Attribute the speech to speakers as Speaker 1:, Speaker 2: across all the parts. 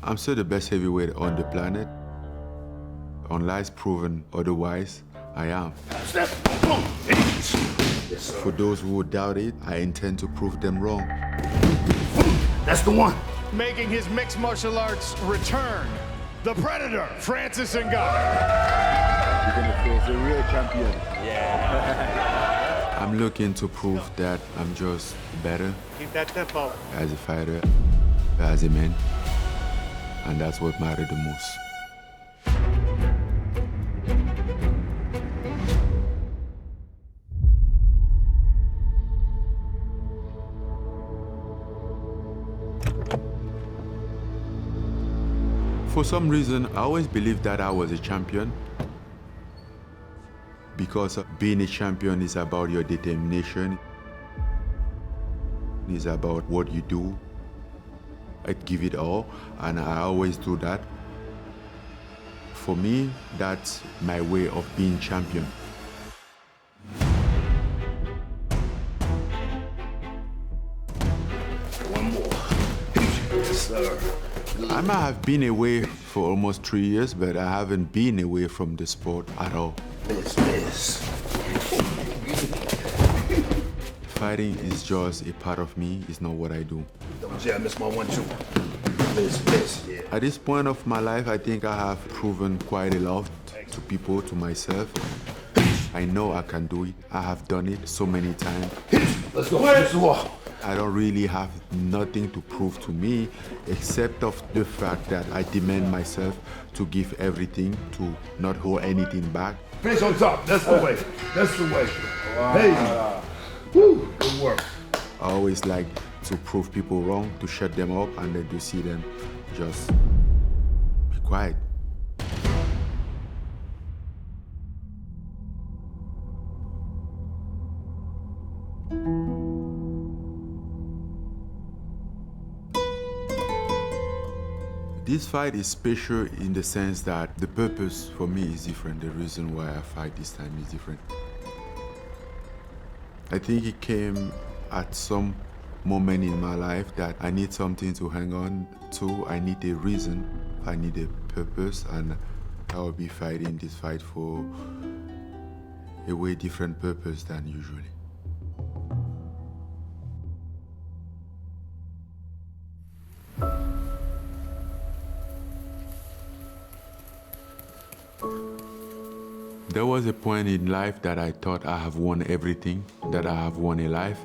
Speaker 1: I'm still the best heavyweight on the planet. Unless proven otherwise, I am. For those who doubt it, I intend to prove them wrong.
Speaker 2: That's the one.
Speaker 3: Making his mixed martial arts return, the Predator, Francis Ngannou.
Speaker 4: You're gonna face a real champion.
Speaker 1: I'm looking to prove that I'm just better.
Speaker 3: Keep that tempo.
Speaker 1: As a fighter, as a man. And that's what matters the most. For some reason, I always believed that I was a champion. Because being a champion is about your determination. It's about what you do. I give it all, and I always do that. For me, that's my way of being champion.
Speaker 2: One more. Yes, sir.
Speaker 1: I might have been away for almost 3 years, but I haven't been away from the sport at all.
Speaker 2: Miss.
Speaker 1: Fighting is just a part of me, it's not what I do.
Speaker 2: Don't say I missed my 1-2. Miss, yeah.
Speaker 1: At this point of my life, I think I have proven quite a lot to people, to myself. I know I can do it. I have done it so many times.
Speaker 2: Let's go. Finish the wall.
Speaker 1: I don't really have nothing to prove to me, except of the fact that I demand myself to give everything, to not hold anything back.
Speaker 2: Finish on top. That's the way. That's the way. Wow. Hey. Woo. Good work.
Speaker 1: I always like to prove people wrong, to shut them up, and then to see them just be quiet. This fight is special in the sense that the purpose for me is different. The reason why I fight this time is different. I think it came at some moment in my life that I need something to hang on to. I need a reason, I need a purpose, and I will be fighting this fight for a way different purpose than usually. There was a point in life that I thought I have won everything, that I have won a life.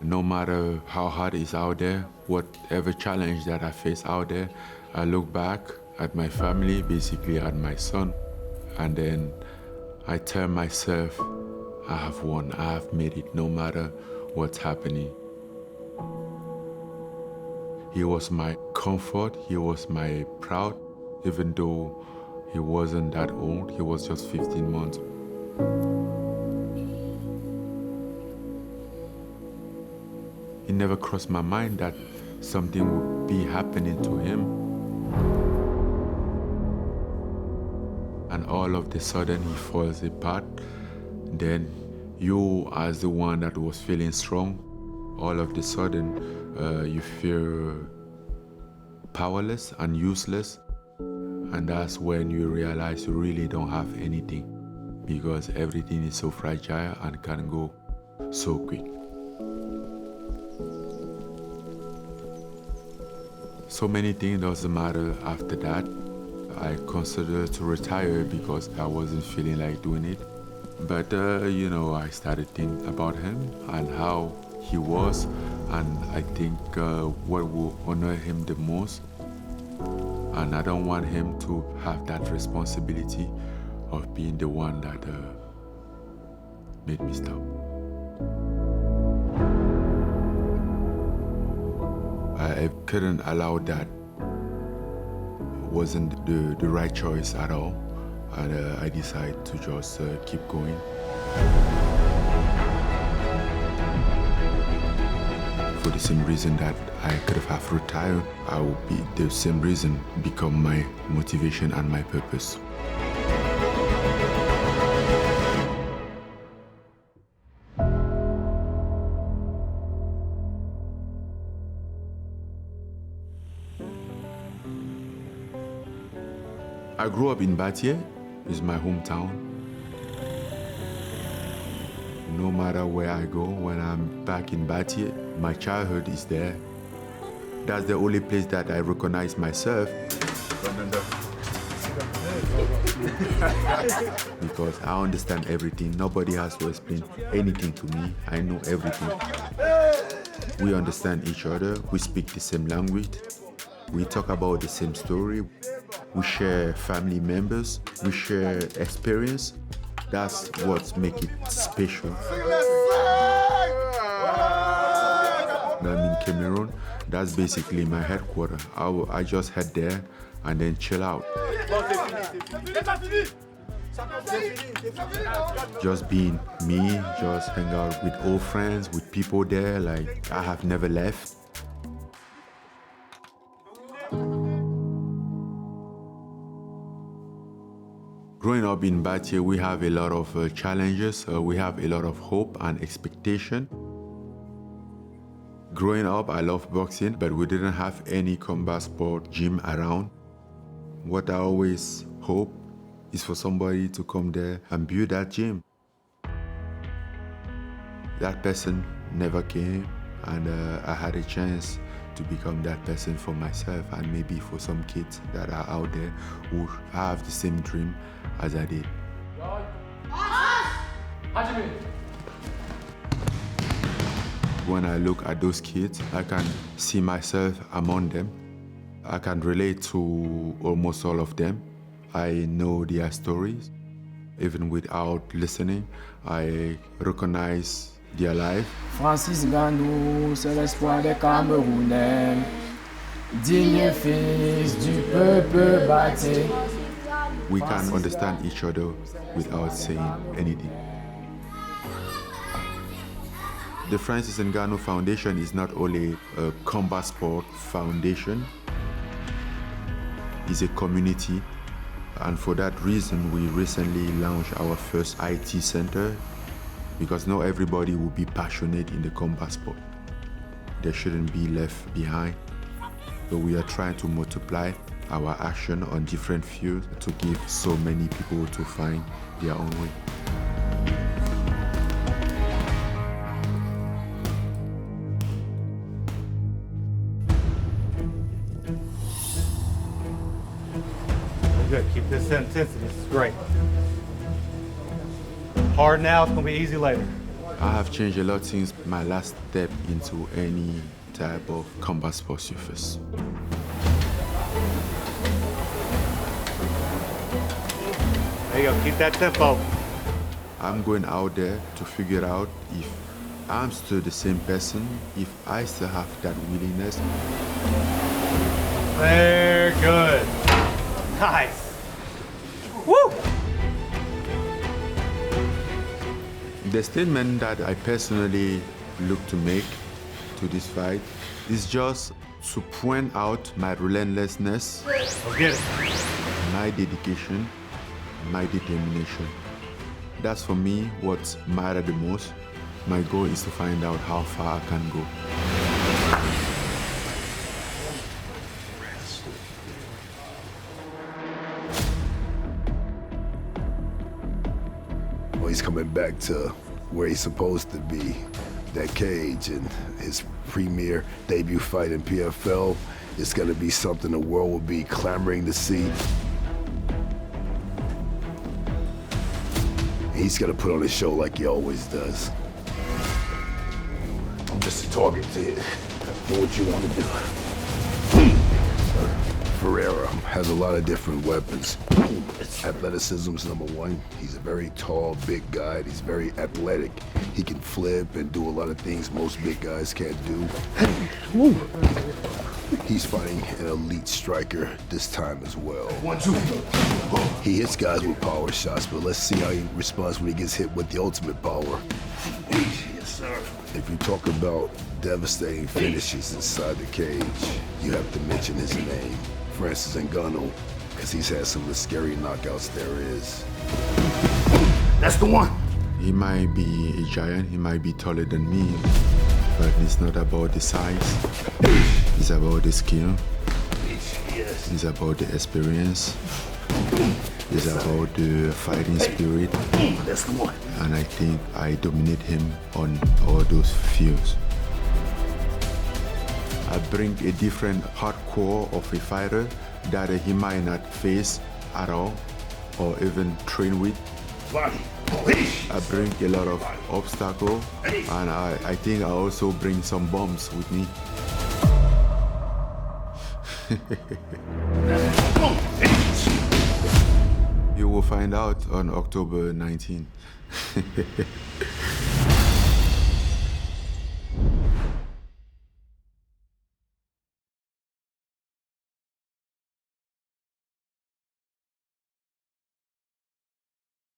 Speaker 1: No matter how hard it is out there, whatever challenge that I face out there, I look back at my family, basically at my son, and then I tell myself, I have won, I have made it, no matter what's happening. He was my comfort, he was my proud, even though he wasn't that old, he was just 15 months. It never crossed my mind that something would be happening to him. And all of a sudden he falls apart. Then you, as the one that was feeling strong, all of a sudden you feel powerless and useless. And that's when you realize you really don't have anything, because everything is so fragile and can go so quick. So many things doesn't matter after that. I considered to retire because I wasn't feeling like doing it. But I started thinking about him and how he was, and I think what will honor him the most. And I don't want him to have that responsibility of being the one that made me stop. I couldn't allow that. It wasn't the right choice at all. And I decided to just keep going. For the same reason that I could have retired, I will be the same reason become my motivation and my purpose. I grew up in Batie, it's my hometown. No matter where I go, when I'm back in Batie, my childhood is there. That's the only place that I recognize myself. Because I understand everything. Nobody has to explain anything to me. I know everything. We understand each other. We speak the same language. We talk about the same story. We share family members. We share experience. That's what makes it special. I'm in Cameroon. That's basically my headquarters. I just head there and then chill out. Just being me, just hang out with old friends, with people there, like I have never left. Growing up in Batie, we have a lot of challenges. We have a lot of hope and expectation. Growing up, I loved boxing, but we didn't have any combat sport gym around. What I always hope is for somebody to come there and build that gym. That person never came, and I had a chance to become that person for myself and maybe for some kids that are out there who have the same dream as I did. When I look at those kids, I can see myself among them. I can relate to almost all of them. I know their stories. Even without listening, I recognize their life.
Speaker 5: Francis Ngannou, c'est l'espoir des Camerounais, digne fils du peuple Batie.
Speaker 1: We can understand each other without saying anything. The Francis Ngannou Foundation is not only a combat sport foundation, it's a community. And for that reason, we recently launched our first IT center, because not everybody will be passionate in the combat sport. They shouldn't be left behind. So we are trying to multiply our action on different fields to give so many people to find their own way.
Speaker 6: Good. Keep this intensity. This is great. Hard now, it's gonna be easy later.
Speaker 1: I have changed a lot since my last step into any type of combat sport surface.
Speaker 6: There you go. Keep that tempo.
Speaker 1: I'm going out there to figure out if I'm still the same person, if I still have that willingness.
Speaker 6: Very good. Nice. Woo!
Speaker 1: The statement that I personally look to make to this fight is just to point out my relentlessness,
Speaker 6: Go get it.
Speaker 1: my dedication, my determination. That's for me what matters the most. My goal is to find out how far I can go.
Speaker 2: Well, he's coming back to where he's supposed to be, that cage, and his premier debut fight in PFL is going to be something the world will be clamoring to see. He's going to put on a show like he always does. I'm just a target to you. Do what you want to do. Ferreira has a lot of different weapons. Athleticism's number one. He's a very tall, big guy. He's very athletic. He can flip and do a lot of things most big guys can't do. He's fighting an elite striker this time as well. 1, 2. He hits guys with power shots, but let's see how he responds when he gets hit with the ultimate power. Yes, sir. If you talk about devastating finishes inside the cage, you have to mention his name, Francis Ngannou, because he's had some of the scary knockouts there is. That's the one.
Speaker 1: He might be a giant, he might be taller than me, but it's not about the size. It's about the skill.
Speaker 2: Yes.
Speaker 1: It's about the experience. It's about the fighting spirit.
Speaker 2: That's the one.
Speaker 1: And I think I dominate him on all those fields. I bring a different hardcore of a fighter that he might not face at all or even train with. I bring a lot of obstacles, and I think I also bring some bombs with me. You will find out on October 19.